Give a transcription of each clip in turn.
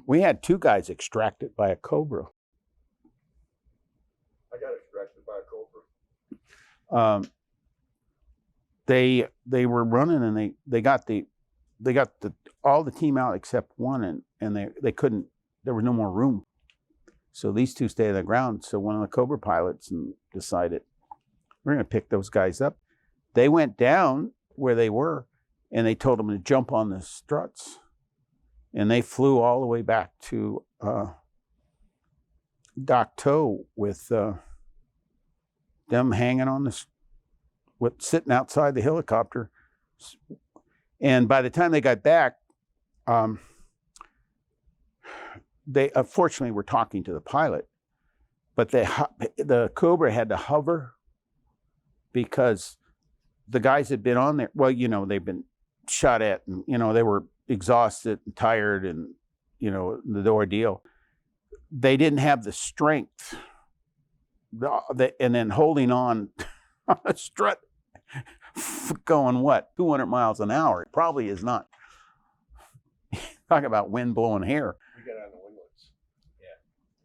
We had 2 guys extracted by a Cobra. I got extracted by a Cobra. They were running and they got all the team out except one, and they couldn't. There was no more room, so these 2 stayed on the ground. So one of the Cobra pilots decided we're going to pick those guys up. They went down where they were, and they told them to jump on the struts, and they flew all the way back to Dock Toe with them hanging on sitting outside the helicopter. And by the time they got back, they unfortunately were talking to the pilot, but the Cobra had to hover because the guys had been on there. Well, they've been shot at, and they were exhausted and tired, and the ordeal. They didn't have the strength, and then holding on a strut, going 200 miles an hour. It probably is not. Talk about wind blowing hair. We got on the winglets. Yeah,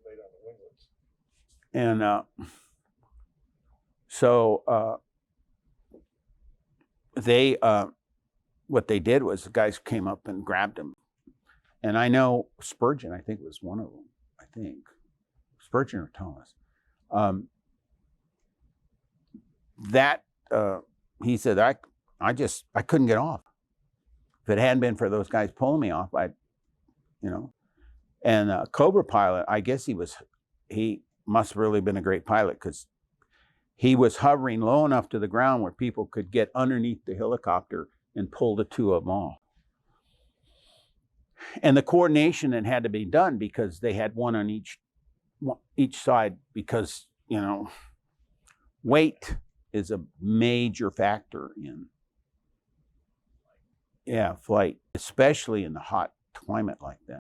laid on the winglets. And so they what they did was the guys came up and grabbed him. And I know Spurgeon, I think, was one of them. I think Spurgeon or Thomas. He said, I couldn't get off. If it hadn't been for those guys pulling me off, And Cobra pilot, I guess he must have really been a great pilot, because he was hovering low enough to the ground where people could get underneath the helicopter and pull the 2 of them off. And the coordination that had to be done, because they had one on each side, because weight is a major factor in flight, especially in the hot climate like that.